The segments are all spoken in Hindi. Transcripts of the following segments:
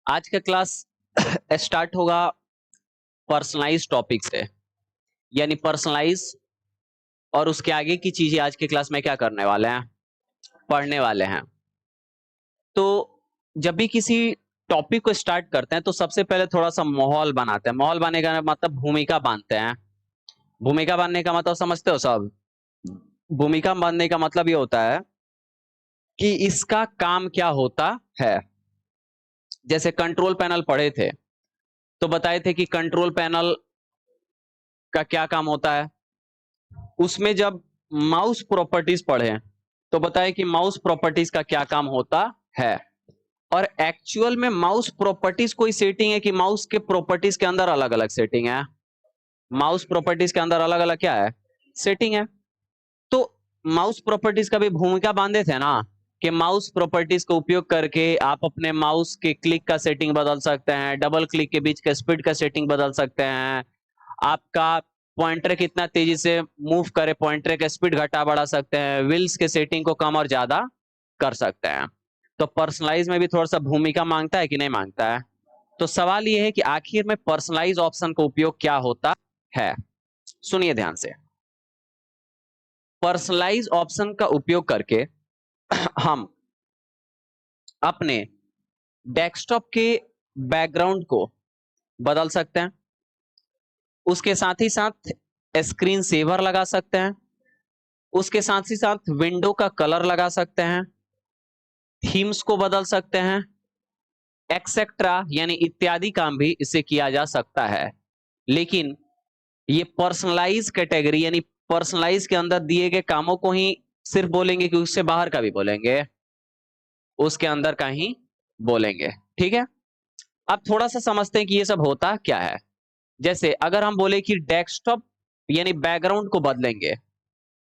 आज का क्लास स्टार्ट होगा पर्सनलाइज टॉपिक से, यानी पर्सनलाइज और उसके आगे की चीजें आज के क्लास में क्या करने वाले हैं, पढ़ने वाले हैं। तो जब भी किसी टॉपिक को स्टार्ट करते हैं तो सबसे पहले थोड़ा सा माहौल बनाते हैं। माहौल बनाने का मतलब भूमिका बांधते हैं। भूमिका बांधने का मतलब समझते हो सब? भूमिका बांधने का मतलब ये होता है कि इसका काम क्या होता है। जैसे कंट्रोल पैनल पढ़े थे तो बताए थे कि कंट्रोल पैनल का क्या काम होता है। उसमें जब माउस प्रॉपर्टीज पढ़े तो बताए कि माउस प्रॉपर्टीज का क्या काम होता है। और एक्चुअल में माउस प्रॉपर्टीज कोई सेटिंग है कि माउस के प्रॉपर्टीज के अंदर अलग अलग सेटिंग है। माउस प्रॉपर्टीज के अंदर अलग अलग क्या है, सेटिंग है। तो माउस प्रॉपर्टीज का भी भूमिका बांधे थे ना कि माउस प्रॉपर्टीज का उपयोग करके आप अपने माउस के क्लिक का सेटिंग बदल सकते हैं, डबल क्लिक के बीच का स्पीड का सेटिंग बदल सकते हैं, आपका पॉइंटर कितना तेजी से मूव करे पॉइंटर का स्पीड घटा बढ़ा सकते हैं, व्हील्स के सेटिंग को कम और ज्यादा कर सकते हैं। तो पर्सनलाइज में भी थोड़ा सा भूमिका मांगता है कि नहीं मांगता है। तो सवाल यह है कि आखिर में पर्सनलाइज ऑप्शन का उपयोग क्या होता है। सुनिए ध्यान से। पर्सनलाइज ऑप्शन का उपयोग करके हम अपने डेस्कटॉप के बैकग्राउंड को बदल सकते हैं। उसके साथ ही साथ स्क्रीन सेवर लगा सकते हैं। उसके साथ ही साथ विंडो का कलर लगा सकते हैं, थीम्स को बदल सकते हैं, एक्सेट्रा यानी इत्यादि काम भी इससे किया जा सकता है। लेकिन ये पर्सनलाइज कैटेगरी यानी पर्सनलाइज के अंदर दिए गए कामों को ही सिर्फ बोलेंगे कि उससे बाहर का भी बोलेंगे, उसके अंदर का ही बोलेंगे। ठीक है, अब थोड़ा सा समझते हैं कि ये सब होता क्या है। जैसे अगर हम बोले कि डेस्कटॉप यानी बैकग्राउंड को बदलेंगे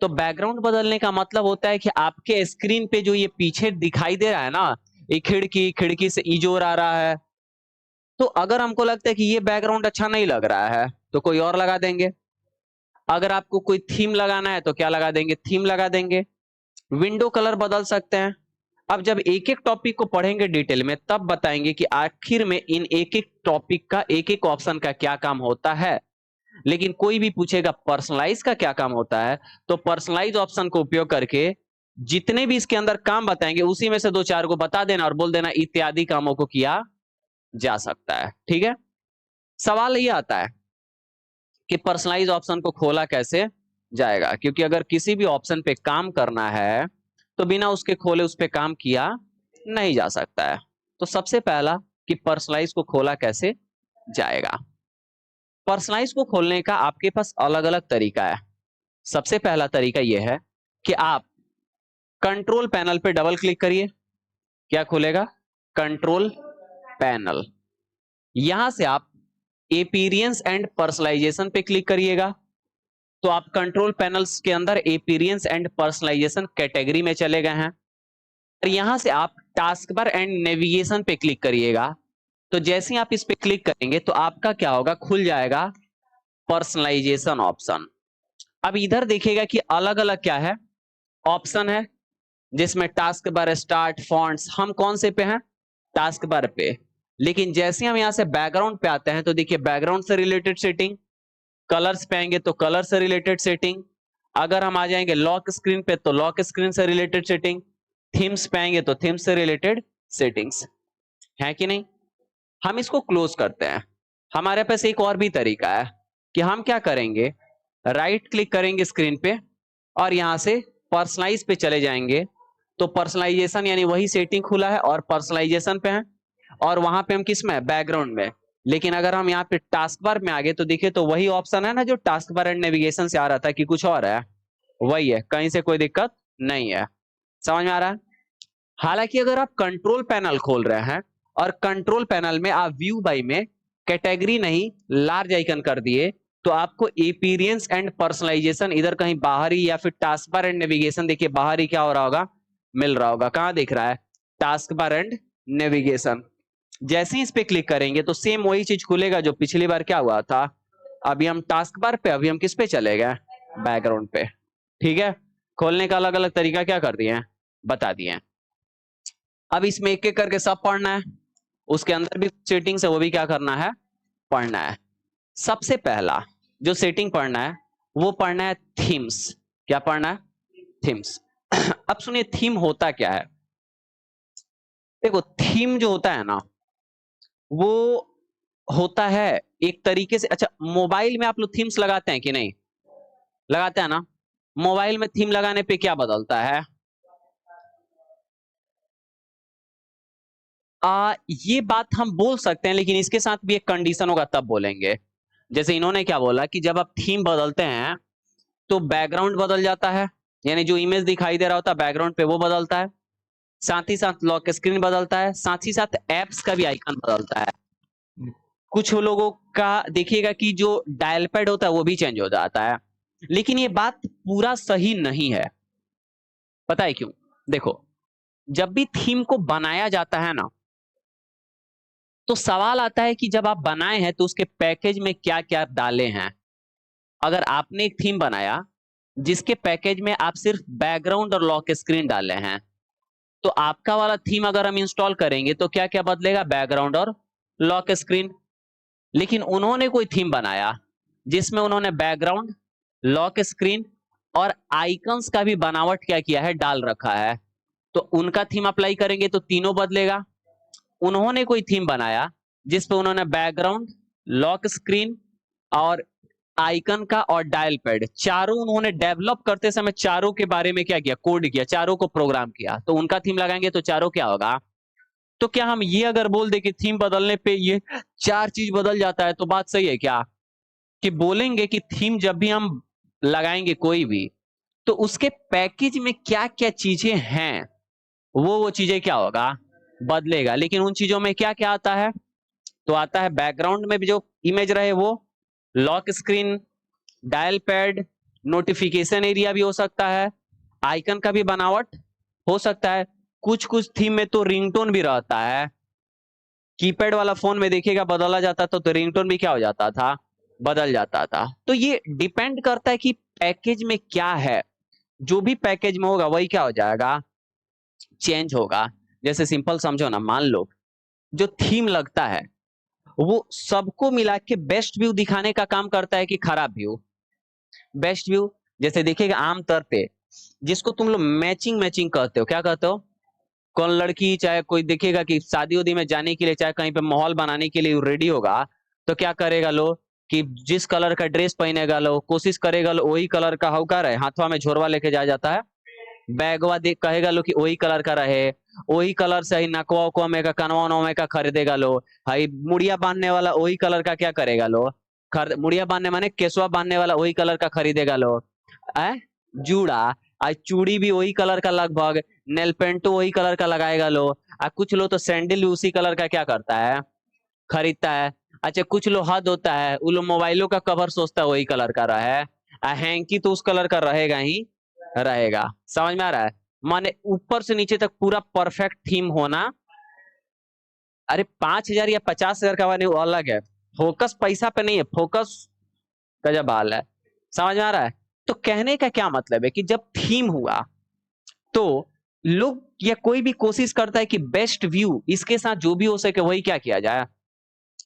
तो बैकग्राउंड बदलने का मतलब होता है कि आपके स्क्रीन पे जो ये पीछे दिखाई दे रहा है ना, ये खिड़की खिड़की से इजोर आ रहा है, तो अगर हमको लगता है कि ये बैकग्राउंड अच्छा नहीं लग रहा है तो कोई और लगा देंगे। अगर आपको कोई थीम लगाना है तो क्या लगा देंगे, थीम लगा देंगे। विंडो कलर बदल सकते हैं। अब जब एक एक टॉपिक को पढ़ेंगे डिटेल में तब बताएंगे कि आखिर में इन एक एक टॉपिक का एक एक ऑप्शन का क्या काम होता है। लेकिन कोई भी पूछेगा पर्सनलाइज का क्या काम होता है तो पर्सनलाइज ऑप्शन को उपयोग करके जितने भी इसके अंदर काम बताएंगे उसी में से दो चार को बता देना और बोल देना इत्यादि कामों को किया जा सकता है। ठीक है, सवाल ये आता है कि पर्सनलाइज ऑप्शन को खोला कैसे जाएगा, क्योंकि अगर किसी भी ऑप्शन पे काम करना है तो बिना उसके खोले उस पे काम किया नहीं जा सकता है। तो सबसे पहला कि पर्सनलाइज को खोला कैसे जाएगा। पर्सनलाइज को खोलने का आपके पास अलग अलग तरीका है। सबसे पहला तरीका यह है कि आप कंट्रोल पैनल पे डबल क्लिक करिए। क्या खुलेगा, कंट्रोल पैनल। यहां से आप एपीरियंस एंड पर्सनलाइजेशन पे क्लिक करिएगा तो आप कंट्रोल पैनल्स के अंदर एपीरियंस एंड पर्सनलाइजेशन कैटेगरी में चले गए हैं। और यहां से आप टास्क बार एंड नेविगेशन पे क्लिक करिएगा तो जैसे ही आप इस पे क्लिक करेंगे तो आपका क्या होगा, खुल जाएगा पर्सनलाइजेशन ऑप्शन। अब इधर देखिएगा कि अलग अलग क्या है, ऑप्शन है, जिसमें टास्क बार, स्टार्ट, फॉन्ट्स। हम कौन से पे हैं, टास्क बार पे। लेकिन जैसे हम यहां से बैकग्राउंड पे आते हैं तो देखिए बैकग्राउंड से रिलेटेड सेटिंग, कलर्स पे आएंगे तो कलर से रिलेटेड सेटिंग, अगर हम आ जाएंगे लॉक स्क्रीन पे तो लॉक स्क्रीन से रिलेटेड सेटिंग, थीम्स पे आएंगे तो थीम्स से रिलेटेड सेटिंग्स है कि नहीं। हम इसको क्लोज करते हैं। हमारे पास एक और भी तरीका है कि हम क्या करेंगे, राइट क्लिक करेंगे स्क्रीन पे और यहां से पर्सनलाइज पे चले जाएंगे तो पर्सनलाइजेशन यानी वही सेटिंग खुला है और पर्सनलाइजेशन पे है और वहां पे हम किस में, बैकग्राउंड में। लेकिन अगर हम यहाँ पे टास्क बार में आ गए तो देखिए तो वही ऑप्शन है ना जो टास्क बार एंड नेविगेशन से आ रहा था कि कुछ और है, वही है, कहीं से कोई दिक्कत नहीं है। समझ में आ रहा है। हालांकि अगर आप कंट्रोल पैनल खोल रहे हैं और कंट्रोल पैनल में आप व्यू बाय में कैटेगरी नहीं लार्ज आइकन कर दिए तो आपको एपीरियंस एंड पर्सनलाइजेशन इधर कहीं बाहर ही या फिर टास्क बार एंड नेविगेशन देखिए बाहर ही क्या हो रहा होगा, मिल रहा होगा। कहां दिख रहा है, टास्क बार एंड नेविगेशन। जैसे ही इस पे क्लिक करेंगे तो सेम वही चीज खुलेगा जो पिछली बार क्या हुआ था। अभी हम टास्क बार पे, अभी हम किस पे चले गए, बैकग्राउंड पे। ठीक है, खोलने का अलग अलग तरीका क्या कर दिए हैं, बता दिए हैं। अब इसमें एक एक करके सब पढ़ना है। उसके अंदर भी सेटिंग्स है, वो भी क्या करना है, पढ़ना है। सबसे पहला जो सेटिंग पढ़ना है वो पढ़ना है थीम्स। क्या पढ़ना है, थीम्स। अब सुनिए थीम होता क्या है। देखो थीम जो होता है ना वो होता है एक तरीके से, अच्छा मोबाइल में आप लोग थीम्स लगाते हैं कि नहीं, लगाते हैं ना। मोबाइल में थीम लगाने पे क्या बदलता है, ये बात हम बोल सकते हैं, लेकिन इसके साथ भी एक कंडीशन होगा तब बोलेंगे। जैसे इन्होंने क्या बोला कि जब आप थीम बदलते हैं तो बैकग्राउंड बदल जाता है, यानी जो इमेज दिखाई दे रहा होता है बैकग्राउंड पे वो बदलता है, साथ ही साथ लॉक स्क्रीन बदलता है, साथ ही साथ एप्स का भी आइकन बदलता है। कुछ लोगों का देखिएगा कि जो डायल पैड होता है वो भी चेंज हो जाता है, लेकिन ये बात पूरा सही नहीं है। पता है क्यों, देखो जब भी थीम को बनाया जाता है ना तो सवाल आता है कि जब आप बनाए हैं तो उसके पैकेज में क्या क्या डाले हैं। अगर आपने एक थीम बनाया जिसके पैकेज में आप सिर्फ बैकग्राउंड और लॉक स्क्रीन डाले हैं, तो आपका वाला थीम अगर हम इंस्टॉल करेंगे तो क्या क्या बदलेगा, बैकग्राउंड और लॉक स्क्रीन। लेकिन उन्होंने कोई थीम बनाया जिसमें उन्होंने बैकग्राउंड, लॉक स्क्रीन और आइकन्स का भी बनावट क्या किया है, डाल रखा है, तो उनका थीम अप्लाई करेंगे तो तीनों बदलेगा। उन्होंने कोई थीम बनाया जिसपे उन्होंने बैकग्राउंड, लॉक स्क्रीन और आइकन का और डायल पैड चारों उन्होंने डेवलप करते समय चारों के बारे में क्या किया, कोड किया, चारों को प्रोग्राम किया, तो उनका थीम लगाएंगे तो चारों क्या होगा। तो क्या हम ये अगर बोल दे कि थीम बदलने पे ये चार चीज बदल जाता है तो बात सही है क्या, कि बोलेंगे कि थीम जब भी हम लगाएंगे कोई भी तो उसके पैकेज में क्या क्या चीजें हैं वो चीजें क्या होगा, बदलेगा। लेकिन उन चीजों में क्या क्या आता है, तो आता है बैकग्राउंड में भी जो इमेज रहे वो, lock screen, dial pad, notification area भी हो सकता है, आइकन का भी बनावट हो सकता है। कुछ कुछ थीम में तो रिंगटोन भी रहता है, कीपैड वाला फोन में देखिएगा बदला जाता था तो रिंगटोन भी क्या हो जाता था, बदल जाता था। तो ये डिपेंड करता है कि पैकेज में क्या है, जो भी पैकेज में होगा वही क्या हो जाएगा, चेंज होगा। जैसे सिंपल समझो ना, मान लो जो थीम लगता है वो सबको मिला के बेस्ट व्यू दिखाने का काम करता है कि खराब व्यू, बेस्ट व्यू। जैसे देखिएगा आमतौर पे जिसको तुम लोग मैचिंग मैचिंग कहते हो, क्या कहते हो, कौन लड़की चाहे कोई देखिएगा कि शादी उदी में जाने के लिए चाहे कहीं पे माहौल बनाने के लिए रेडी होगा तो क्या करेगा लो, कि जिस कलर का ड्रेस पहनेगा लो कोशिश करेगा लो वही कलर का होकर है, हाथवा में झोरवा लेके जा जाता है, बैगवा देख कहेगा लो कि वही कलर का रहे, वही कलर से ही नकवा उकवा में का कनवा उनवा में का खरीदेगा लो, हाई मुड़िया बांधने वाला वही कलर का क्या करेगा लो, मुड़िया बांधने माने केसवा बांधने वाला वही कलर का खरीदेगा लो, है जूड़ा, आज चूड़ी भी वही कलर का लगभग, नेल पेंट तो वही कलर का लगाएगा लो, कुछ लोग तो सैंडल भी उसी कलर का क्या करता है, खरीदता है। अच्छा कुछ लोग हद होता है वो लोग मोबाइलों का कवर सोचता है वही कलर का रहे, हैंकी तो उस कलर का रहेगा ही रहेगा। समझ में आ रहा है, माने ऊपर से नीचे तक पूरा परफेक्ट थीम होना। अरे 5,000 या 50,000 का वाले वो अलग है, फोकस पैसा पे नहीं है, फोकस का जब हाल है। समझ में आ रहा है, तो कहने का क्या मतलब है कि जब थीम हुआ तो लोग या कोई भी कोशिश करता है कि बेस्ट व्यू इसके साथ जो भी हो सके वही क्या किया जाए,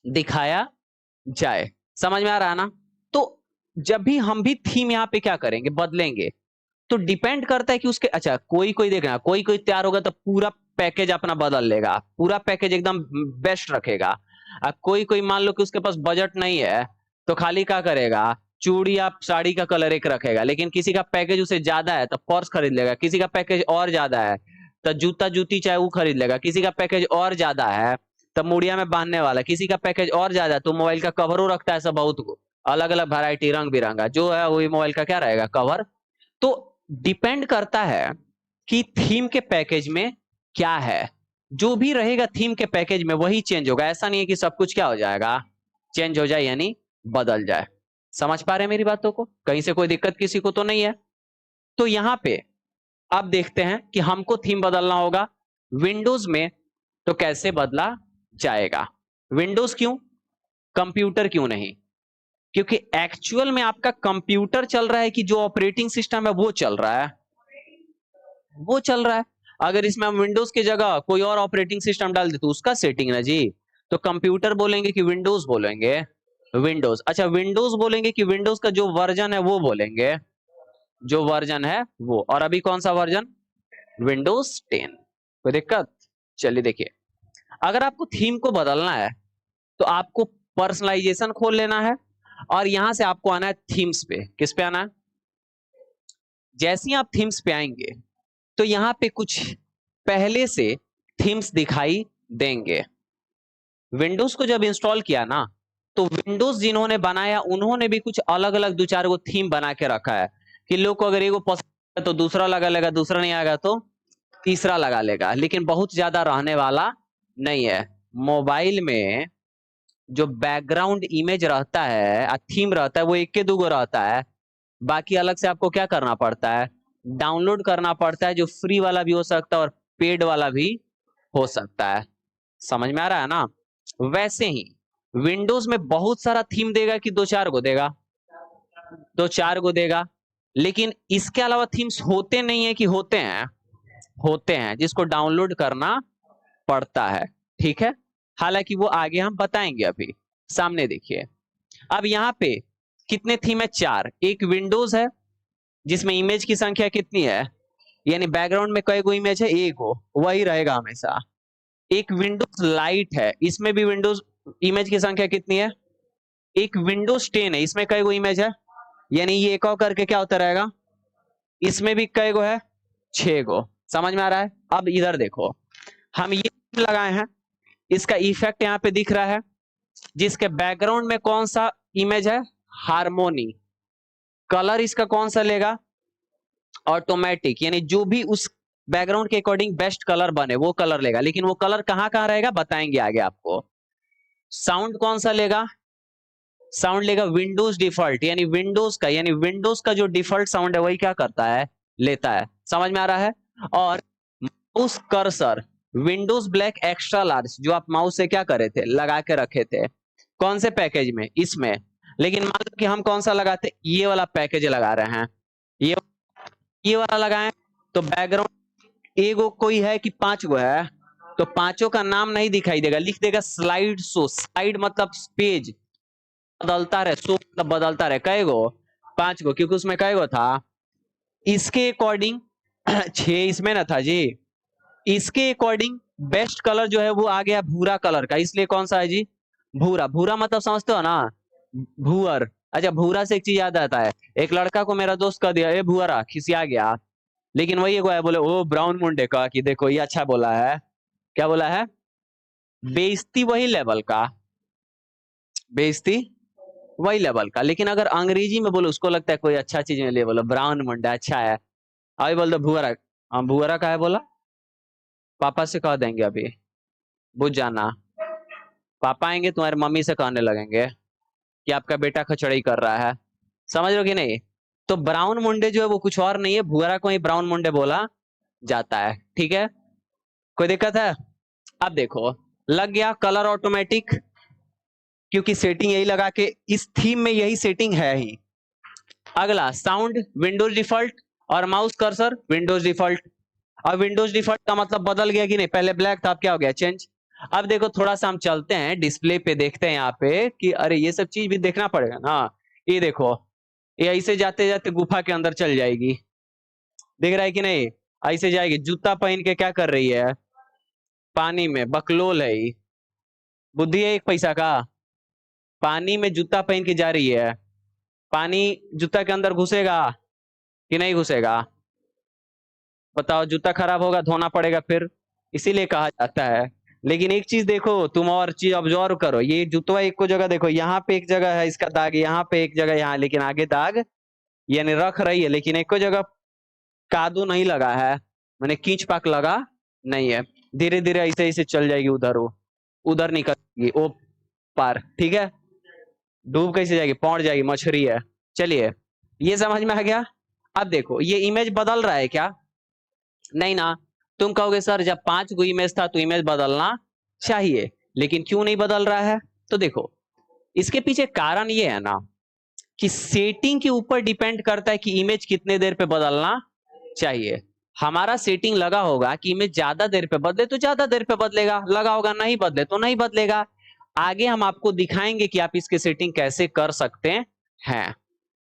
दिखाया जाए। समझ में आ रहा है ना, तो जब भी हम भी थीम यहाँ पे क्या करेंगे, बदलेंगे, तो डिपेंड करता है कि उसके, अच्छा कोई कोई देखना, कोई कोई तैयार होगा तो पूरा पैकेज अपना बदल लेगा, पूरा पैकेज एकदम बेस्ट रखेगा। कोई कोई मान लो कि उसके पास बजट नहीं है तो खाली क्या करेगा, चूड़ी या साड़ी का कलर एक रखेगा, लेकिन किसी का पैकेज उसे ज्यादा है तो पर्स खरीद लेगा, किसी का पैकेज और ज्यादा है तो जूता जूती चाहे वो खरीद लेगा, किसी का पैकेज और ज्यादा है तो मुड़िया में बांधने वाला, किसी का पैकेज और ज्यादा है तो मोबाइल का कवरों रखता है, सब बहुत अलग अलग वैरायटी रंग बिरंगा जो है वही मोबाइल का क्या रहेगा, कवर। तो डिपेंड करता है कि थीम के पैकेज में क्या है, जो भी रहेगा थीम के पैकेज में वही चेंज होगा। ऐसा नहीं है कि सब कुछ क्या हो जाएगा, चेंज हो जाए यानी बदल जाए। समझ पा रहे हैं मेरी बातों को, कहीं से कोई दिक्कत किसी को तो नहीं है। तो यहां पे अब देखते हैं कि हमको थीम बदलना होगा विंडोज में, तो कैसे बदला जाएगा। विंडोज क्यों, कंप्यूटर क्यों नहीं, क्योंकि एक्चुअल में आपका कंप्यूटर चल रहा है कि जो ऑपरेटिंग सिस्टम है वो चल रहा है, वो चल रहा है। अगर इसमें हम विंडोज की जगह कोई और ऑपरेटिंग सिस्टम डाल दे तो उसका सेटिंग ना जी। तो कंप्यूटर बोलेंगे कि विंडोज बोलेंगे? विंडोज। अच्छा, विंडोज बोलेंगे कि विंडोज का जो वर्जन है वो बोलेंगे? जो वर्जन है वो। और अभी कौन सा वर्जन? विंडोज 10। कोई दिक्कत? चलिए देखिए, अगर आपको थीम को बदलना है तो आपको पर्सनलाइजेशन खोल लेना है और यहां से आपको आना है थीम्स पे। किस पे आना है? जैसे ही आप थीम्स पे आएंगे तो यहां पे कुछ पहले से थीम्स दिखाई देंगे। विंडोज को जब इंस्टॉल किया ना तो विंडोज जिन्होंने बनाया उन्होंने भी कुछ अलग अलग दो चार गो थीम बना के रखा है कि लोग को अगर एगो पसंद है तो दूसरा लगा लेगा, दूसरा नहीं आएगा तो तीसरा लगा लेगा, लेकिन बहुत ज्यादा रहने वाला नहीं है। मोबाइल में जो बैकग्राउंड इमेज रहता है, थीम रहता है, वो एक के दो गो रहता है। बाकी अलग से आपको क्या करना पड़ता है? डाउनलोड करना पड़ता है, जो फ्री वाला भी हो सकता है और पेड वाला भी हो सकता है। समझ में आ रहा है ना? वैसे ही विंडोज में बहुत सारा थीम देगा कि दो चार गो देगा? दो चार गो देगा। लेकिन इसके अलावा थीम्स होते नहीं है कि होते हैं? होते हैं, जिसको डाउनलोड करना पड़ता है। ठीक है, हालांकि वो आगे हम बताएंगे। अभी सामने देखिए, अब यहाँ पे कितने थीम है? चार। एक विंडोज है जिसमें इमेज की संख्या कितनी है, यानी बैकग्राउंड में कई गो इमेज है? एक हो, वही रहेगा हमेशा। एक विंडोज लाइट है, इसमें भी विंडोज इमेज की संख्या कितनी है? एक विंडोज 10 है, इसमें कई गो इमेज है? यानी ये एक और करके क्या होता रहेगा? इसमें भी कई गो है? 6 गो। समझ में आ रहा है? अब इधर देखो, हम ये लगाए हैं, इसका इफेक्ट यहाँ पे दिख रहा है, जिसके बैकग्राउंड में कौन सा इमेज है? हार्मोनी। कलर इसका कौन सा लेगा? ऑटोमेटिक, यानी जो भी उस बैकग्राउंड के अकॉर्डिंग बेस्ट कलर बने वो कलर लेगा। लेकिन वो कलर कहां कहां रहेगा बताएंगे आगे आपको। साउंड कौन सा लेगा? साउंड लेगा विंडोज डिफॉल्ट, यानी विंडोज का जो डिफॉल्ट साउंड है वही क्या करता है? लेता है। समझ में आ रहा है? और mouse cursor Windows black extra large, जो आप माउस से क्या करे थे? लगा के रखे थे। कौन से पैकेज में? इसमें। लेकिन मान लो कि हम कौन सा लगाते? ये वाला पैकेज लगा रहे हैं, ये वाला लगाएं, तो बैकग्राउंड एगो कोई है कि पांच गो है? तो पांचों का नाम नहीं दिखाई देगा, लिख देगा स्लाइड शो। स्लाइड मतलब पेज, बदलता रहे, शो मतलब बदलता रहे। कई गो? पांच गो, क्योंकि उसमें कई गो था? इसके अकॉर्डिंग 6 इसमें ना था जी। इसके अकॉर्डिंग बेस्ट कलर जो है वो आ गया भूरा कलर का, इसलिए कौन सा है जी? भूरा। भूरा मतलब समझते हो ना? भूअर। अच्छा, भूरा से एक चीज याद आता है, एक लड़का को मेरा दोस्त कह दिया, ए भूअरा, खिसिया गया। लेकिन वही एक बोले, ओ ब्राउन मुंडे का, कि देखो ये अच्छा बोला है। क्या बोला है? बेइज्जती वही लेवल का, बेइज्जती वही लेवल का। लेकिन अगर अंग्रेजी में बोलो उसको लगता है कोई अच्छा चीज में ले, बोलो ब्राउन मुंडा अच्छा है। अभी बोल दो भूअरा। हम भूअरा का है बोला, पापा से कह देंगे अभी, बुझ जाना। पापा आएंगे तुम्हारे मम्मी से कहने लगेंगे कि आपका बेटा खचड़ई कर रहा है। समझ रहे हो कि नहीं? तो ब्राउन मुंडे जो है वो कुछ और नहीं है, भूअरा को ही ब्राउन मुंडे बोला जाता है। ठीक है, कोई दिक्कत है? अब देखो, लग गया कलर ऑटोमेटिक, क्योंकि सेटिंग यही लगा के इस थीम में यही सेटिंग है ही। अगला साउंड विंडोज डिफॉल्ट और माउस कर्सर विंडोज डिफॉल्ट। अब विंडोज डिफॉल्ट का मतलब बदल गया कि नहीं? पहले ब्लैक था, अब क्या हो गया? चेंज। अब देखो थोड़ा सा हम चलते हैं डिस्प्ले पे, देखते हैं यहाँ पे कि अरे ये सब चीज भी देखना पड़ेगा ना। ये देखो, ये ऐसे जाते जाते गुफा के अंदर चल जाएगी, दिख रहा है कि नहीं? ऐसे जाएगी, जूता पहन के क्या कर रही है? पानी में बकलोल है ही। बुद्धि है एक पैसा का? पानी में जूता पहन के जा रही है, पानी जूता के अंदर घुसेगा कि नहीं घुसेगा? बताओ, जूता खराब होगा, धोना पड़ेगा फिर, इसीलिए कहा जाता है। लेकिन एक चीज देखो तुम, और चीज ऑब्जर्व करो, ये जूतवा एक को जगह देखो, यहाँ पे एक जगह है इसका दाग, यहाँ पे एक जगह, यहाँ, लेकिन आगे दाग यानी रख रही है, लेकिन एक को जगह कादू नहीं लगा है, मैंने कीच पाक लगा नहीं है। धीरे धीरे ऐसे ऐसे चल जाएगी उधर, वो उधर निकलेगी ओ पार। ठीक है, डूब कैसे जाएगी? पहुंच जाएगी, मछली है। चलिए, ये समझ में आ गया। अब देखो, ये इमेज बदल रहा है क्या? नहीं ना। तुम कहोगे सर जब 5 गो इमेज था तो इमेज बदलना चाहिए, लेकिन क्यों नहीं बदल रहा है? तो देखो, इसके पीछे कारण ये है ना कि सेटिंग के ऊपर डिपेंड करता है कि इमेज कितने देर पे बदलना चाहिए। हमारा सेटिंग लगा होगा कि इमेज ज्यादा देर पे बदले तो ज्यादा देर पे बदलेगा, लगा होगा नहीं बदले तो नहीं बदलेगा। आगे हम आपको दिखाएंगे कि आप इसकी सेटिंग कैसे कर सकते हैं।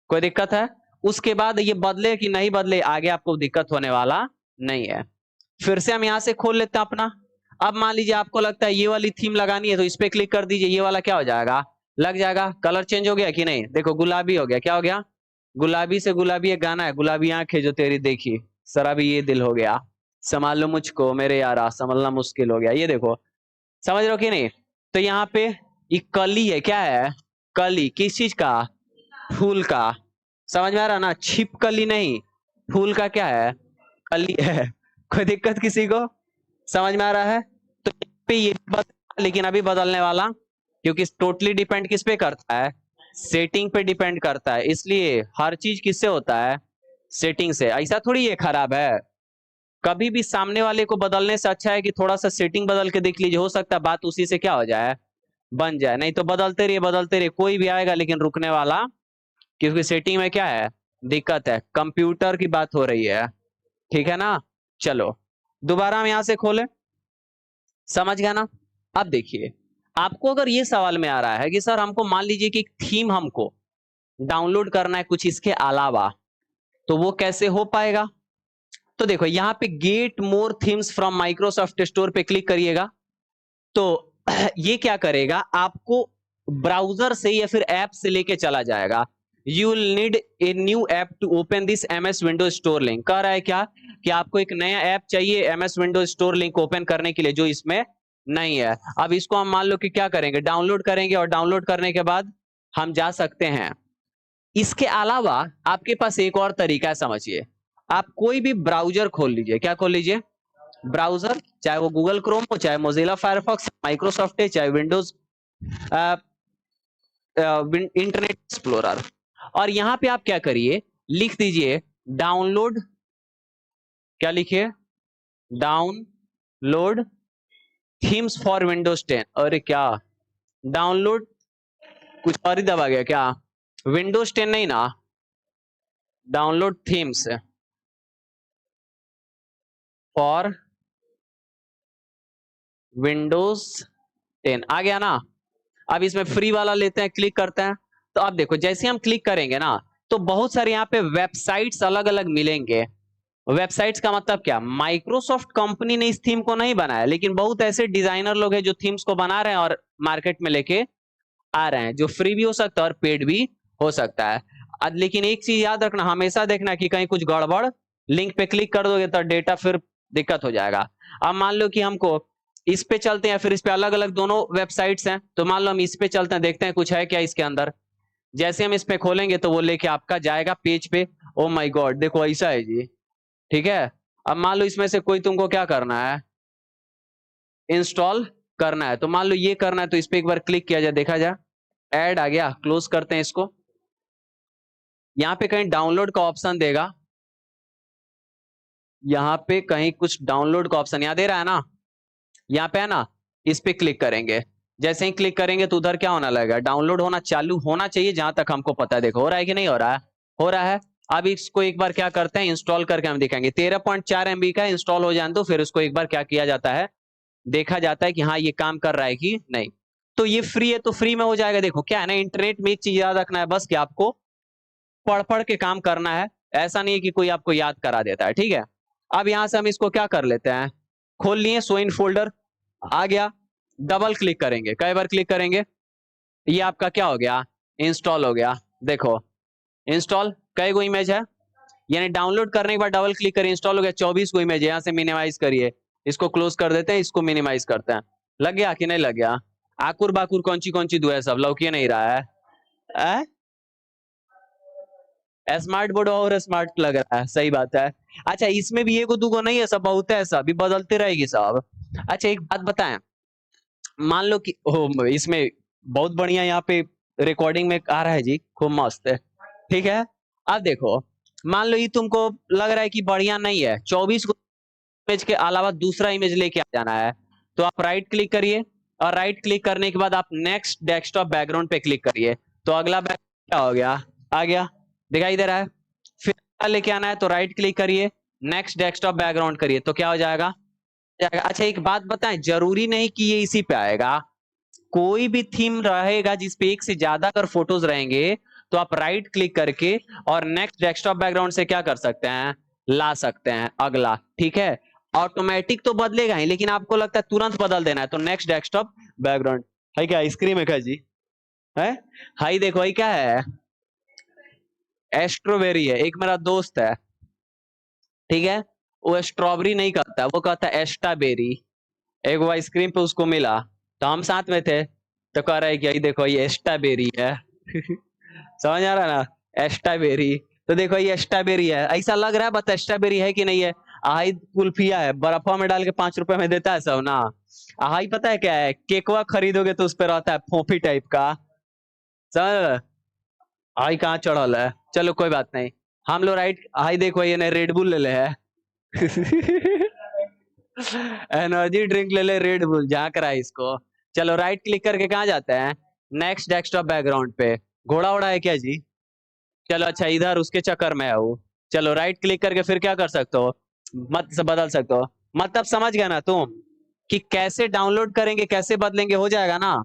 कोई दिक्कत है? उसके बाद ये बदले कि नहीं बदले आगे आपको दिक्कत होने वाला नहीं है। फिर से हम यहां से खोल लेते हैं अपना। अब मान लीजिए आपको लगता है ये वाली थीम लगानी है तो इस पे क्लिक कर दीजिए, ये वाला क्या हो जाएगा, लग जाएगा। कलर चेंज हो गया कि नहीं, देखो गुलाबी हो गया। क्या हो गया? गुलाबी से गुलाबी एक गाना है, गुलाबी आंखें जो तेरी देखी शराबी ये दिल हो गया, संभाल लो मुझको मेरे यारा संभलना मुश्किल हो गया। ये देखो, समझ रहे हो कि नहीं? तो यहाँ पे ये कली है, क्या है कली, किस चीज का, फूल का। समझ में आ रहा ना, छिपकली नहीं, फूल का क्या है, कली है। कोई दिक्कत किसी को? समझ में आ रहा है? तो यहाँ पे ये लेकिन अभी बदलने वाला, क्योंकि टोटली डिपेंड किस पे करता है, सेटिंग पे डिपेंड करता है। इसलिए हर चीज किससे होता है, सेटिंग से। ऐसा थोड़ी ये खराब है, कभी भी सामने वाले को बदलने से अच्छा है कि थोड़ा सा सेटिंग बदल के देख लीजिए, हो सकता है बात उसी से क्या हो जाए, बन जाए। नहीं तो बदलते रहिए, कोई भी आएगा लेकिन रुकने वाला, क्योंकि सेटिंग में क्या है, दिक्कत है। कंप्यूटर की बात हो रही है, ठीक है ना। चलो दोबारा हम यहां से खोलें, समझ गया ना। अब देखिए, आपको अगर ये सवाल में आ रहा है कि सर हमको मान लीजिए कि थीम हमको डाउनलोड करना है कुछ इसके अलावा, तो वो कैसे हो पाएगा? तो देखो यहाँ पे get more themes from Microsoft store पे क्लिक करिएगा। तो ये क्या करेगा, आपको ब्राउजर से या फिर ऐप से लेके चला जाएगा। You will need a new app to open this MS Windows Store link. कह रहा है क्या कि आपको एक नया ऐप चाहिए MS Windows Store link open करने के लिए, जो इसमें नहीं है। अब इसको हम मान लो कि क्या करेंगे, डाउनलोड करेंगे, और डाउनलोड करने के बाद हम जा सकते हैं। इसके अलावा आपके पास एक और तरीका है, समझिए। आप कोई भी ब्राउजर खोल लीजिए। क्या खोल लीजिए? ब्राउजर, चाहे वो गूगल क्रोम हो, चाहे मोजिला फायरफॉक्स, माइक्रोसॉफ्ट है, चाहे विंडोज इंटरनेट एक्सप्लोरर। और यहां पे आप क्या करिए, लिख दीजिए डाउनलोड, क्या लिखिए, डाउनलोड थीम्स फॉर विंडोज 10। अरे क्या डाउनलोड, कुछ और ही दबा गया क्या, विंडोज 10 नहीं ना, डाउनलोड थीम्स फॉर विंडोज 10 आ गया ना। अब इसमें फ्री वाला लेते हैं, क्लिक करते हैं। तो अब देखो जैसे हम क्लिक करेंगे ना, तो बहुत सारे यहाँ पे वेबसाइट्स अलग अलग मिलेंगे। वेबसाइट्स का मतलब क्या, माइक्रोसॉफ्ट कंपनी ने इस थीम को नहीं बनाया, लेकिन बहुत ऐसे डिजाइनर लोग हैं जो थीम्स को बना रहे हैं और मार्केट में लेके आ रहे हैं, जो फ्री भी हो सकता है और पेड भी हो सकता है। लेकिन एक चीज याद रखना, हमेशा देखना कि कहीं कुछ गड़बड़, लिंक पे क्लिक कर दोगे तो डेटा फिर दिक्कत हो जाएगा। अब मान लो कि हमको इस पे चलते हैं, फिर इस पे अलग अलग दोनों वेबसाइट्स हैं, तो मान लो हम इस पे चलते हैं, देखते हैं कुछ है क्या इसके अंदर। जैसे हम इस पे खोलेंगे तो वो लेके आपका जाएगा पेज पे। ओ माय गॉड, देखो ऐसा है जी, ठीक है। अब मान लो इसमें से कोई तुमको क्या करना है, इंस्टॉल करना है। तो मान लो ये करना है, तो इस पे एक बार क्लिक किया जाए, देखा जाए, ऐड आ गया। क्लोज करते हैं इसको। यहाँ पे कहीं डाउनलोड का ऑप्शन देगा, यहाँ पे कहीं कुछ डाउनलोड का ऑप्शन यहाँ दे रहा है ना, यहाँ पे है ना, इस पे क्लिक करेंगे। जैसे ही क्लिक करेंगे तो उधर क्या होना लगेगा, डाउनलोड होना चालू होना चाहिए, जहां तक हमको पता है। देखो हो रहा है कि नहीं हो रहा है, हो रहा है। अब इसको एक बार क्या करते हैं, इंस्टॉल करके हम दिखाएंगे। 13.4 MB का इंस्टॉल हो जाए तो फिर उसको एक बार क्या किया जाता है, देखा जाता है कि हाँ ये काम कर रहा है कि नहीं। तो ये फ्री है तो फ्री में हो जाएगा। देखो क्या है ना, इंटरनेट में एक चीज याद रखना है बस, कि आपको पढ़ पढ़ के काम करना है, ऐसा नहीं है कि कोई आपको याद करा देता है, ठीक है। अब यहां से हम इसको क्या कर लेते हैं, खोल लिए, शो इन फोल्डर आ गया। डबल क्लिक करेंगे, कई बार क्लिक करेंगे, ये आपका क्या हो गया, इंस्टॉल हो गया। देखो इंस्टॉल, कई गो इमेज है, यानी डाउनलोड करने के बाद डबल क्लिक करिए, इंस्टॉल हो गया। 24 गो इमेज है, यहाँ से मिनिमाइज करिए, इसको क्लोज कर देते हैं, इसको मिनिमाइज करते हैं। लग गया कि नहीं लग गया? आकुर बाकुर कौन सी दुआ है, सब लौकी नहीं रहा है? स्मार्ट बोर्ड और स्मार्ट लग रहा है, सही बात है। अच्छा इसमें भी एगो दूगो नहीं है, सब बहुत है, सब भी बदलते रहेगी सब। अच्छा एक बात बताएं, मान लो कि इसमें बहुत बढ़िया यहाँ पे रिकॉर्डिंग में आ रहा है जी, खूब मस्त है, ठीक है। अब देखो, मान लो ये तुमको लग रहा है कि बढ़िया नहीं है, 24 इमेज के अलावा दूसरा इमेज लेके आ जाना है, तो आप राइट क्लिक करिए, और राइट क्लिक करने के बाद आप नेक्स्ट डेस्कटॉप बैकग्राउंड पे क्लिक करिए। तो अगला बैकग्राउंड क्या हो गया, आ गया, दिखाई दे रहा है। फिर लेके आना है तो राइट क्लिक करिए, नेक्स्ट डेस्कटॉप बैकग्राउंड करिए तो क्या हो जाएगा? अच्छा एक बात बताएं, जरूरी नहीं कि ये इसी पे आएगा, कोई भी थीम रहेगा जिसपे एक से ज्यादा अगर फोटोज रहेंगे तो आप राइट क्लिक करके और नेक्स्ट डेस्कटॉप बैकग्राउंड से क्या कर सकते हैं, ला सकते हैं अगला। ठीक है, ऑटोमेटिक तो बदलेगा ही, लेकिन आपको लगता है तुरंत बदल देना है तो नेक्स्ट डेस्कटॉप बैकग्राउंड है क्या, आइसक्रीम है क्या जी? है हाई देखो ये क्या है, स्ट्रॉबेरी है। एक मेरा दोस्त है, ठीक है, वो स्ट्रॉबेरी नहीं कहता, वो कहता है स्ट्रॉबेरी। एक वो आइसक्रीम पे उसको मिला तो हम साथ में थे, तो कह रहा है कि ये देखो ये स्ट्रॉबेरी है। समझ आ रहा है ना, स्ट्रॉबेरी। तो देखो ये स्ट्रॉबेरी है, ऐसा लग रहा है, बता स्ट्रॉबेरी है कि नहीं है? हाई कुल्फिया है, बर्फा में डाल के 5 रुपए में देता है सब ना। हाई पता है क्या है, केकवा खरीदोगे तो उस पर रहता है फोफी टाइप का, समझ? हाई कहाँ चढ़ल है, चलो कोई बात नहीं। हम लोग राइट, हाई देखो ये नहीं रेड बुल ले ले है। एनर्जी ड्रिंक ले ले रेड बुल, झांक रहा है इसको। चलो राइट क्लिक करके कहाँ जाते हैं, नेक्स्ट डेस्कटॉप बैकग्राउंड पे। घोड़ा उड़ा है क्या जी? चलो अच्छा इधर उसके चक्कर में है वो। चलो राइट क्लिक करके फिर क्या कर सकते हो, मत से बदल सकते हो। मतलब समझ गया ना तुम कि कैसे डाउनलोड करेंगे कैसे बदलेंगे, हो जाएगा ना।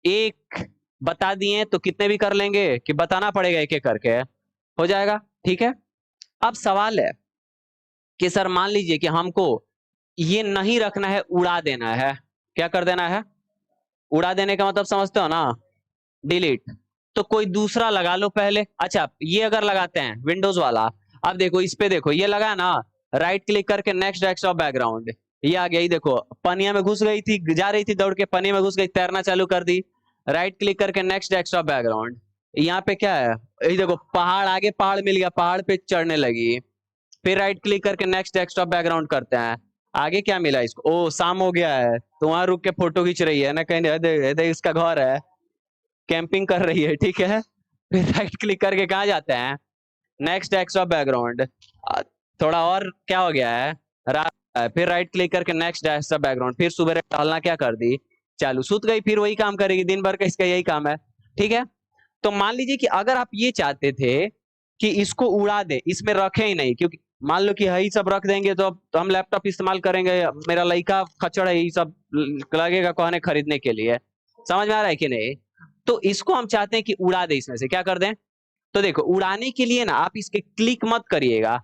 एक बता दिए तो कितने भी कर लेंगे कि बताना पड़ेगा एक एक करके, हो जाएगा। ठीक है, अब सवाल है कि सर मान लीजिए कि हमको ये नहीं रखना है, उड़ा देना है, क्या कर देना है, उड़ा देने का मतलब समझते हो ना, डिलीट। तो कोई दूसरा लगा लो पहले। अच्छा ये अगर लगाते हैं विंडोज वाला, अब देखो इस पे देखो ये लगा ना, राइट क्लिक करके नेक्स्ट डेस्कटॉप बैकग्राउंड, ये आ गया, ये देखो पनिया में घुस गई थी, जा रही थी दौड़ के पनिया में घुस गई, तैरना चालू कर दी। राइट क्लिक करके नेक्स्ट डेस्कटॉप बैकग्राउंड, यहाँ पे क्या है, ये देखो पहाड़, आगे पहाड़ मिल गया, पहाड़ पे चढ़ने लगी। फिर राइट क्लिक करके नेक्स्ट डेस्कटॉप बैकग्राउंड करते हैं, आगे क्या मिला इसको, ओ शाम हो गया है तो वहां रुक के फोटो खींच रही है ना, कहीं इसका घर है, कैंपिंग कर रही है। ठीक है, फिर राइट क्लिक करके कहा जाते हैं, नेक्स्ट डेस्कटॉप बैकग्राउंड। थोड़ा और क्या हो गया है, रात है। फिर राइट क्लिक करके नेक्स्ट डेस्कटॉप बैकग्राउंड, फिर सुबह टहलना क्या कर दी, चालू, सुत गई, फिर वही काम करेगी दिन भर का, इसका यही काम है। ठीक है, तो मान लीजिए कि अगर आप ये चाहते थे कि इसको उड़ा दे, इसमें रखे ही नहीं, क्योंकि मान लो कि यही सब रख देंगे तो हम लैपटॉप इस्तेमाल करेंगे, मेरा लड़का खच्चड़ है, यही सब लगेगा कहने खरीदने के लिए। समझ में आ रहा है कि नहीं? तो इसको हम चाहते हैं कि उड़ा दे, इसमें से क्या कर दें। तो देखो उड़ाने के लिए ना आप इसके क्लिक मत करिएगा,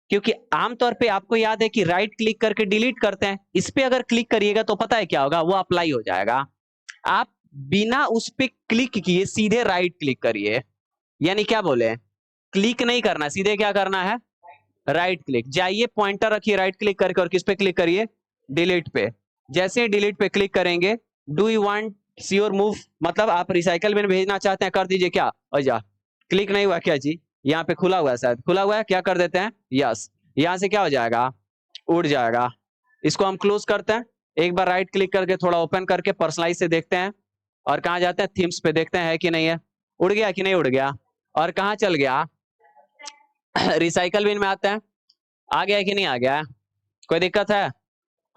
क्योंकि आमतौर पे आपको याद है कि राइट क्लिक करके डिलीट करते हैं, इस पे अगर क्लिक करिएगा तो पता है क्या होगा, वो अप्लाई हो जाएगा। आप बिना उस पे क्लिक किए सीधे राइट क्लिक करिए, यानी क्या बोले, क्लिक नहीं करना, सीधे क्या करना है, राइट क्लिक, जाइए पॉइंटर रखिए राइट क्लिक करके और किस पे क्लिक करिए, डिलीट पे। जैसे ही डिलीट पे क्लिक करेंगे, do you want sure move, मतलब आप रिसाइकल में भेजना चाहते हैं, कर दीजिए क्या, और जा, क्लिक नहीं हुआ क्या जी, यहाँ पे खुला हुआ है, शायद खुला हुआ है, क्या कर देते हैं, यस, यहाँ से क्या हो जाएगा, उड़ जाएगा। इसको हम क्लोज करते हैं, एक बार राइट क्लिक करके थोड़ा ओपन करके पर्सनलाइज से देखते हैं, और कहाँ जाते हैं, थीम्स पे देखते हैं है कि नहीं है, उड़ गया कि नहीं उड़ गया, और कहाँ चल गया, रिसाइकल बिन में आते हैं, आ गया कि नहीं आ गया, कोई दिक्कत है?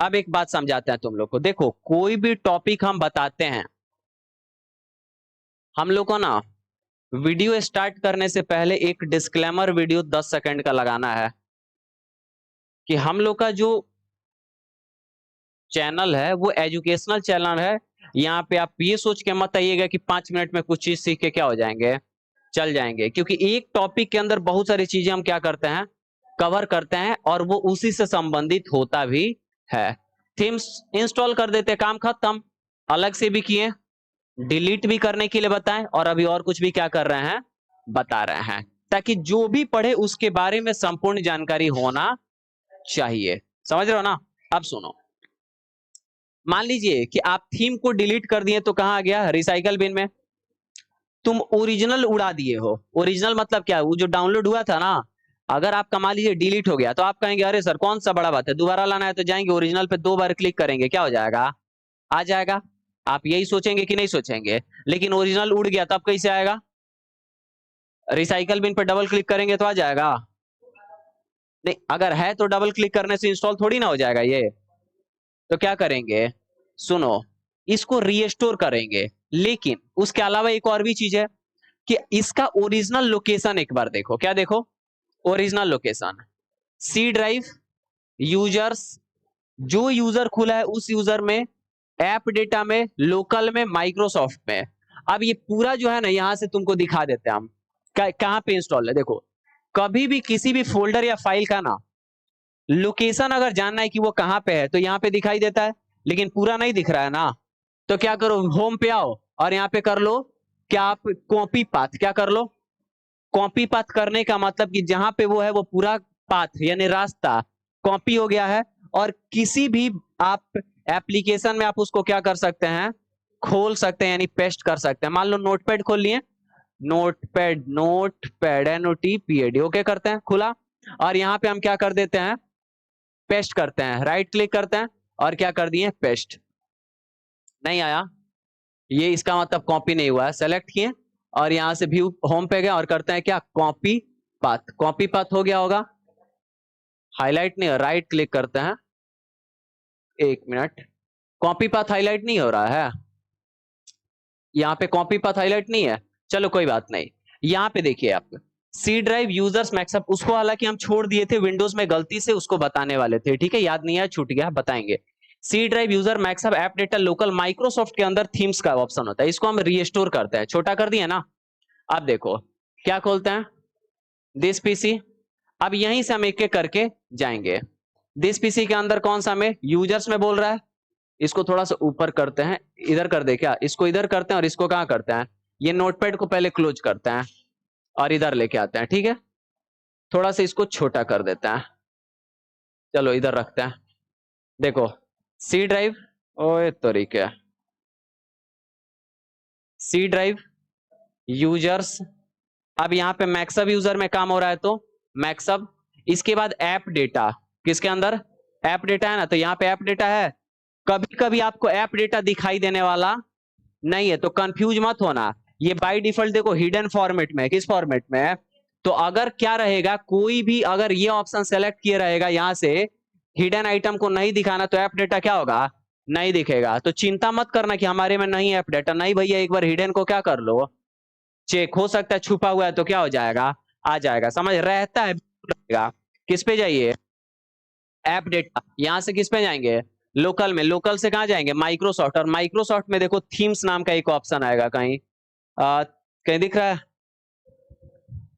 अब एक बात समझाते हैं तुम लोग को, देखो कोई भी टॉपिक हम बताते हैं, हम लोग को ना वीडियो स्टार्ट करने से पहले एक डिस्क्लेमर वीडियो 10 सेकंड का लगाना है, कि हम लोग का जो चैनल है वो एजुकेशनल चैनल है। यहाँ पे आप ये सोच के मत आइएगा कि 5 मिनट में कुछ चीज सीख के क्या हो जाएंगे, चल जाएंगे, क्योंकि एक टॉपिक के अंदर बहुत सारी चीजें हम क्या करते हैं, कवर करते हैं, और वो उसी से संबंधित होता भी है। थीम्स इंस्टॉल कर देते, काम खत्म। अलग से भी किए, डिलीट भी करने के लिए बताएं, और अभी और कुछ भी क्या कर रहे हैं, बता रहे हैं, ताकि जो भी पढ़े उसके बारे में संपूर्ण जानकारी होना चाहिए। समझ रहे हो ना? अब सुनो, मान लीजिए कि आप थीम को डिलीट कर दिए तो कहां आ गया, रिसाइकल बिन में। तुम ओरिजिनल उड़ा दिए हो, ओरिजिनल मतलब क्या है, वो जो डाउनलोड हुआ था ना, अगर आपका मान लीजिए डिलीट हो गया तो आप कहेंगे अरे सर कौन सा बड़ा बात है, दोबारा लाना है तो जाएंगे ओरिजिनल पे 2 बार क्लिक करेंगे, क्या हो जाएगा, आ जाएगा। आप यही सोचेंगे कि नहीं सोचेंगे, लेकिन ओरिजिनल उड़ गया तब कैसे आएगा, रिसाइकल बिन पर डबल क्लिक करेंगे तो आ जाएगा, नहीं अगर है तो डबल क्लिक करने से इंस्टॉल थोड़ी ना हो जाएगा ये। तो क्या करेंगे, सुनो, इसको रीस्टोर करेंगे, लेकिन उसके अलावा एक और भी चीज है कि इसका ओरिजिनल लोकेशन एक बार देखो, क्या देखो, original location, C drive users, जो यूजर खुला है उस यूजर में, ऐप डेटा में, लोकल में, माइक्रोसॉफ्ट में। अब ये पूरा जो है ना यहां से तुमको दिखा देते हैं हम कहां पे इंस्टॉल है। देखो कभी भी किसी भी फोल्डर या फाइल का ना लोकेशन अगर जानना है कि वो कहां पे है तो यहां पे दिखाई देता है, लेकिन पूरा नहीं दिख रहा है ना, तो क्या करो, होम पे आओ और यहां पे कर लो क्या, आप कॉपी पाथ, क्या कर लो, कॉपी पाथ करने का मतलब कि जहां पे वो है वो पूरा पाथ यानी रास्ता कॉपी हो गया है। और किसी भी आप एप्लीकेशन में आप उसको क्या कर सकते हैं, खोल सकते हैं यानी पेस्ट कर सकते हैं। मान लो नोटपैड खोल लिए, नोटपैड, नोटपैड NOTPAD, ओके करते हैं, खुला, और यहां पे हम क्या कर देते हैं, पेस्ट करते हैं, राइट क्लिक करते हैं और क्या कर दिए, पेस्ट। नहीं आया, ये इसका मतलब कॉपी नहीं हुआ है, सेलेक्ट किए और यहां से व्यू होम पे गए और करते हैं क्या, कॉपी पाथ। कॉपी पाथ हो गया होगा, हाईलाइट नहीं, राइट क्लिक करते हैं, एक मिनट, कॉपी पाथ हाईलाइट नहीं हो रहा है, यहाँ पे कॉपी पाथ हाईलाइट नहीं है, चलो कोई बात नहीं। यहाँ पे देखिए आप, सी ड्राइव यूजर्स मैक्सअप, उसको हालांकि हम छोड़ दिए थे विंडोज में गलती से, उसको बताने वाले थे, ठीक है, याद नहीं है, छूट गया, बताएंगे। सी ड्राइव यूजर मैक्सअप ऐप डेटा लोकल, माइक्रोसॉफ्ट के अंदर थीम्स का ऑप्शन होता है, इसको हम रीस्टोर करते हैं, छोटा कर दिया ना। अब देखो क्या खोलते हैं, दिस पीसी, अब यहीं से हम एक एक करके जाएंगे। दिस पीसी के अंदर कौन सा में, यूजर्स में बोल रहा है, इसको थोड़ा सा ऊपर करते हैं, इधर कर दे क्या, इसको इधर करते हैं और इसको कहां करते हैं, ये नोटपैड को पहले क्लोज करते हैं और इधर लेके आते हैं, ठीक है, थोड़ा सा इसको छोटा कर देते हैं, चलो इधर रखते हैं। देखो सी ड्राइव, ओए तरीके, सी ड्राइव यूजर्स, अब यहाँ पे मैक्सअप यूजर में काम हो रहा है तो मैक्सअप, इसके बाद ऐप डेटा, किसके अंदर, ऐप डेटा है ना, तो यहाँ पे ऐप डेटा है। कभी कभी आपको ऐप डेटा दिखाई देने वाला नहीं है तो कंफ्यूज मत होना, ये बाय डिफॉल्ट देखो हिडन फॉर्मेट में है, किस फॉर्मेट में है, तो अगर क्या रहेगा, कोई भी अगर ये ऑप्शन सेलेक्ट किया रहेगा यहां से, हिडन आइटम को नहीं दिखाना, तो ऐप डेटा क्या होगा, नहीं दिखेगा। तो चिंता मत करना कि हमारे में नहीं ऐप डेटा, नहीं भैया, एक बार हिडन को क्या कर लो, चेक, हो सकता है छुपा हुआ है तो क्या हो जाएगा, आ जाएगा, समझ रहता है, रहेगा। किस पे जाइए, ऐप डेटा, यहां से किस पे जाएंगे, लोकल में, लोकल से कहां जाएंगे, माइक्रोसॉफ्ट, और माइक्रोसॉफ्ट में देखो थीम्स नाम का एक ऑप्शन आएगा कहीं, कहीं दिख रहा है,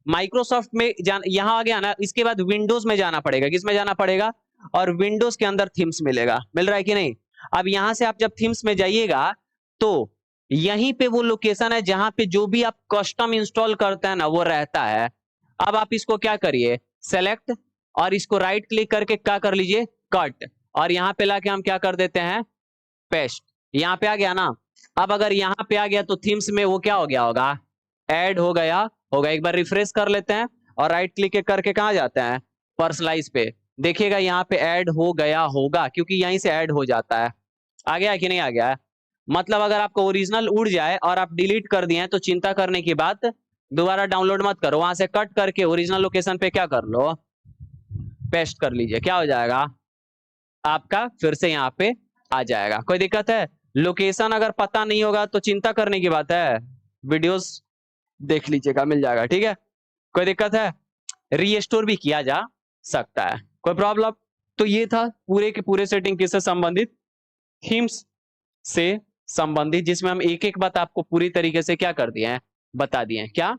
माइक्रोसॉफ्ट में यहां आ गया ना, इसके बाद विंडोज में जाना पड़ेगा, किस में जाना पड़ेगा, और विंडोज के अंदर थीम्स मिलेगा, मिल रहा है कि नहीं। अब यहां से आप जब थीम्स में जाइएगा तो यहीं पे वो लोकेशन है जहां पे जो भी आप कस्टम इंस्टॉल करते हैं ना वो रहता है। अब आप इसको क्या करिए, सेलेक्ट, और इसको राइट क्लिक करके क्या कर लीजिए, कट, और यहां पे लाके हम क्या कर देते हैं, पेस्ट। यहां पे आ गया ना, अब अगर यहां पे आ गया तो थीम्स में वो क्या हो गया होगा, ऐड हो गया होगा। एक बार रिफ्रेश कर लेते हैं और राइट क्लिक करके कहां जाते हैं, पर्सनलाइज पे, देखिएगा यहाँ पे ऐड हो गया होगा, क्योंकि यहीं से ऐड हो जाता है। आ गया है कि नहीं आ गया है, मतलब अगर आपको ओरिजिनल उड़ जाए और आप डिलीट कर दिए तो चिंता करने की बात, दोबारा डाउनलोड मत करो, वहां से कट करके ओरिजिनल लोकेशन पे क्या कर लो, पेस्ट कर लीजिए, क्या हो जाएगा आपका, फिर से यहाँ पे आ जाएगा। कोई दिक्कत है, लोकेशन अगर पता नहीं होगा तो चिंता करने की बात है, वीडियोस देख लीजिएगा, मिल जाएगा, ठीक है, कोई दिक्कत है, रीस्टोर भी किया जा सकता है, कोई प्रॉब्लम। तो ये था पूरे के पूरे सेटिंग किससे संबंधित, थीम्स से संबंधित, जिसमें हम एक एक बात आपको पूरी तरीके से क्या कर दिए हैं, बता दिए हैं। क्या,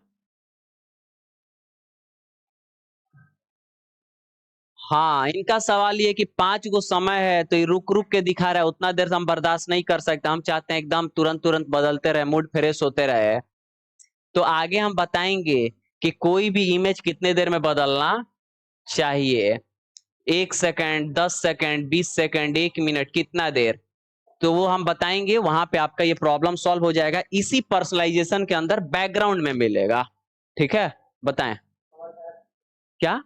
हाँ, इनका सवाल ये कि 5 गो समय है तो ये रुक रुक के दिखा रहा है, उतना देर से हम बर्दाश्त नहीं कर सकते, हम चाहते हैं एकदम तुरंत तुरंत बदलते रहे, मूड फ्रेश होते रहे। तो आगे हम बताएंगे कि कोई भी इमेज कितने देर में बदलना चाहिए, 1 सेकंड, 10 सेकंड, 20 सेकंड, 1 मिनट, कितना देर, तो वो हम बताएंगे, वहां पे आपका ये प्रॉब्लम सॉल्व हो जाएगा, इसी पर्सनलाइजेशन के अंदर बैकग्राउंड में मिलेगा, ठीक है, बताएं क्या,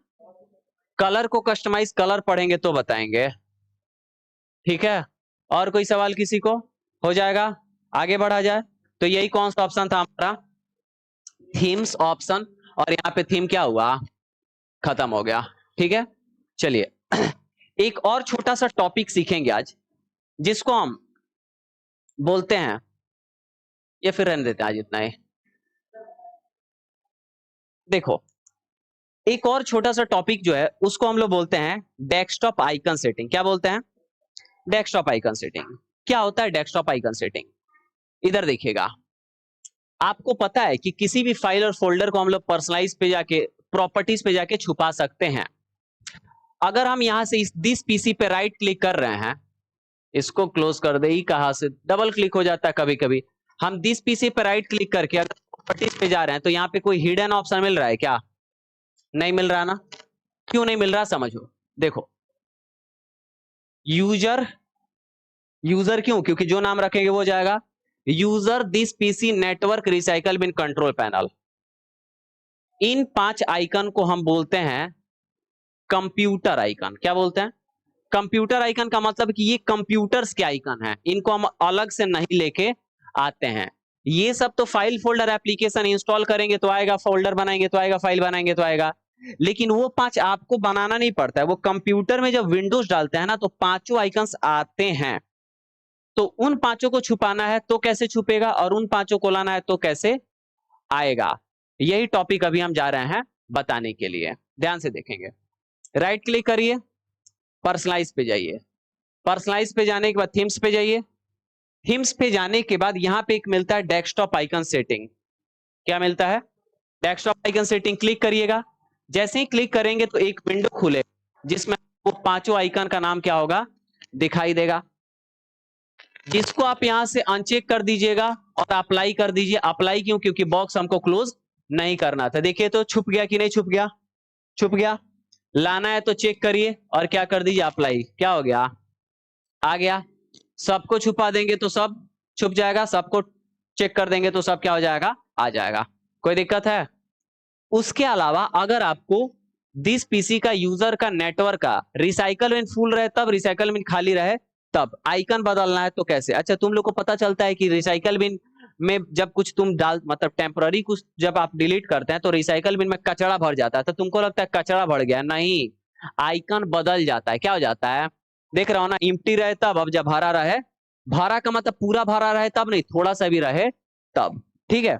कलर को कस्टमाइज, कलर पढ़ेंगे तो बताएंगे, ठीक है। और कोई सवाल किसी को, हो जाएगा, आगे बढ़ा जाए। तो यही कौन सा ऑप्शन था हमारा, थीम्स ऑप्शन, और यहाँ पे थीम क्या हुआ, खत्म हो गया, ठीक है। चलिए एक और छोटा सा टॉपिक सीखेंगे आज, जिसको हम बोलते हैं, या फिर रहने देते हैं आज इतना ही। देखो एक और छोटा सा टॉपिक जो है उसको हम लोग बोलते हैं डेस्कटॉप आइकन सेटिंग। क्या बोलते हैं? Desktop icon setting. क्या होता है डेस्कटॉप आइकन सेटिंग? इधर देखिएगा, आपको पता है कि किसी भी फाइल और फोल्डर को हम लोग पर्सनलाइज पे जाके, प्रॉपर्टीज पे जाके छुपा सकते हैं। अगर हम यहां से इस दिस पीसी पे राइट क्लिक कर रहे हैं, इसको क्लोज कर दे ही, कहां से डबल क्लिक हो जाता है कभी कभी। हम दिस पीसी पे राइट क्लिक करके अगर प्रॉपर्टीज पे जा रहे हैं तो यहाँ पे कोई हिडन ऑप्शन मिल रहा है क्या? नहीं मिल रहा ना। क्यों नहीं मिल रहा समझो। देखो, यूजर, यूजर क्यों? क्योंकि जो नाम रखेंगे वो जाएगा। User this PC network recycle bin control panel. इन 5 आइकन को हम बोलते हैं कंप्यूटर आइकन। क्या बोलते हैं? कंप्यूटर आइकन का मतलब कि ये कंप्यूटर्स के आइकन हैं, इनको हम अलग से नहीं लेके आते हैं। ये सब तो फाइल फोल्डर एप्लीकेशन इंस्टॉल करेंगे तो आएगा, फोल्डर बनाएंगे तो आएगा, फाइल बनाएंगे तो आएगा। लेकिन वो 5 आपको बनाना नहीं पड़ता है, वो कंप्यूटर में जब विंडोज डालते हैं ना तो 5 आइकन्स आते हैं। तो उन 5 को छुपाना है तो कैसे छुपेगा, और उन 5 को लाना है तो कैसे आएगा। यही टॉपिक अभी हम जा रहे हैं बताने के लिए। ध्यान से देखेंगे। राइट क्लिक करिए, पर्सनलाइज पे जाइए। पर्सनलाइज पे जाने के बाद थीम्स पे जाइए। थीम्स पे जाने के बाद यहां पे एक मिलता है डेस्कटॉप आइकन सेटिंग। क्या मिलता है? Desktop icon setting. क्लिक करिएगा। जैसे ही क्लिक करेंगे तो एक विंडो खुले जिसमें वो 5 आइकन का नाम क्या होगा दिखाई देगा, जिसको आप यहां से अनचेक कर दीजिएगा और अप्लाई कर दीजिए। अप्लाई क्यों? क्योंकि बॉक्स हमको क्लोज नहीं करना था। देखिए तो छुप गया कि नहीं छुप गया? छुप गया। लाना है तो चेक करिए और क्या कर दीजिए, अप्लाई। क्या हो गया? आ गया। सबको छुपा देंगे तो सब छुप जाएगा, सबको चेक कर देंगे तो सब क्या हो जाएगा? आ जाएगा। कोई दिक्कत है? उसके अलावा अगर आपको दिस पीसी का यूजर का नेटवर्क का रिसाइकल बिन फुल रहे तब, रिसाइकल बिन खाली रहे तब, आइकन बदलना है तो कैसे? अच्छा, तुम लोग को पता चलता है कि रिसाइकल बिन में जब कुछ तुम डाल, मतलब टेम्पररी कुछ जब आप डिलीट करते हैं तो रिसाइकल बिन में कचरा भर जाता है, तो तुमको लगता है कचरा भर गया। नहीं, आइकन बदल जाता है। क्या हो जाता है? देख रहा हो ना, इम्प्टी रहे तब, अब जब भरा रहे, भरा का मतलब पूरा भरा रहे तब नहीं, थोड़ा सा भी रहे तब। ठीक है,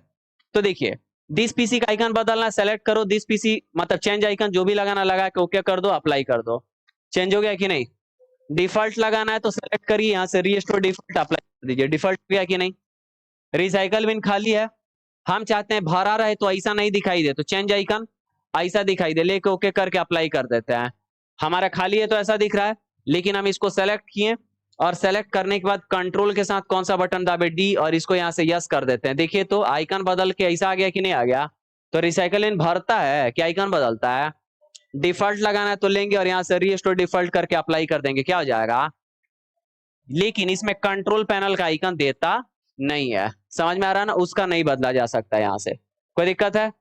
तो देखिए, दिस पीसी का आइकन बदलना, सेलेक्ट करो दिस पीसी, मतलब चेंज आइकन जो भी लगाना लगा के ओके कर दो, अप्लाई कर दो। चेंज हो गया कि नहीं? डिफॉल्ट लगाना है तो सेलेक्ट करिए, यहां से रीस्टोर डिफॉल्ट, अप्लाई कर दीजिए। डिफॉल्ट हो गया कि नहीं? रिसाइकल बिन खाली है, हम चाहते हैं भरा रहे तो ऐसा नहीं दिखाई दे, तो चेंज आइकन ऐसा दिखाई दे, लेके ओके करके अप्लाई कर देते हैं। हमारा खाली है तो ऐसा दिख रहा है, लेकिन हम इसको सेलेक्ट किए और सेलेक्ट करने के बाद कंट्रोल के साथ कौन सा बटन दाबे? डी, और इसको यहां से यस कर देते हैं। देखिए तो आइकन बदल के ऐसा आ गया कि नहीं आ गया? तो रिसाइकल इन भरता है कि आइकन बदलता है? डिफॉल्ट लगाना है तो लेंगे और यहां से रीस्टोर डिफॉल्ट करके अप्लाई कर देंगे, क्या हो जाएगा? लेकिन इसमें कंट्रोल पैनल का आइकन देता नहीं है। समझ में आ रहा है ना? उसका नहीं बदला जा सकता यहां से। कोई दिक्कत है?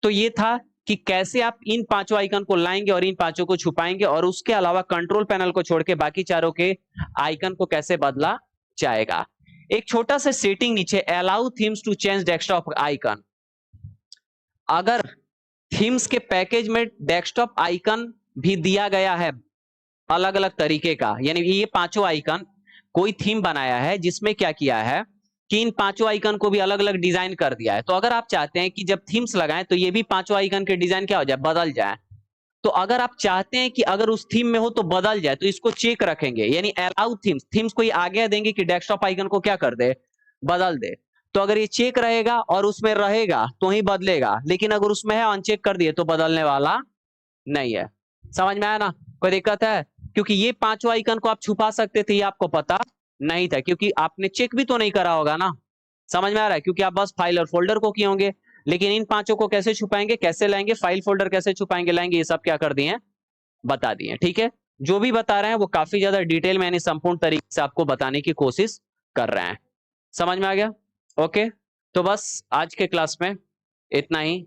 तो ये था कि कैसे आप इन 5 आइकन को लाएंगे और इन 5 को छुपाएंगे, और उसके अलावा कंट्रोल पैनल को छोड़ के बाकी चारों के आइकन को कैसे बदला जाएगा। एक छोटा सा सेटिंग नीचे, allow themes to change desktop icon. अगर थीम्स के पैकेज में डेस्कटॉप आइकन भी दिया गया है अलग अलग तरीके का, यानी ये 5 आइकन कोई थीम बनाया है जिसमें क्या किया है कि इन 5 आइकन को भी अलग अलग डिजाइन कर दिया है, तो अगर आप चाहते हैं कि जब थीम्स लगाएं तो ये भी 5 आइकन के डिजाइन क्या हो जाए? बदल जाए। तो अगर आप चाहते हैं कि अगर उस थीम में हो तो बदल जाए, तो इसको चेक रखेंगे, यानी अलाउ थीम्स, थीम्स को ये आगे देंगे कि डेस्कटॉप आइकन को क्या कर दे? बदल दे। तो अगर ये चेक रहेगा और उसमें रहेगा तो ही बदलेगा, लेकिन अगर उसमें है अनचेक कर दिए तो बदलने वाला नहीं है। समझ में आया ना? कोई दिक्कत है? क्योंकि ये 5 आइकन को आप छुपा सकते थे, ये आपको पता नहीं था, क्योंकि आपने चेक भी तो नहीं करा होगा ना। समझ में आ रहा है? क्योंकि आप बस फाइल और फोल्डर को किए होंगे, लेकिन इन 5 को कैसे छुपाएंगे, कैसे लाएंगे, फाइल फोल्डर कैसे छुपाएंगे लाएंगे, ये सब क्या कर दिए? बता दिए। ठीक है, जो भी बता रहे हैं वो काफी ज्यादा डिटेल में, यानी संपूर्ण तरीके से आपको बताने की कोशिश कर रहे हैं। समझ में आ गया? ओके, तो बस आज के क्लास में इतना ही।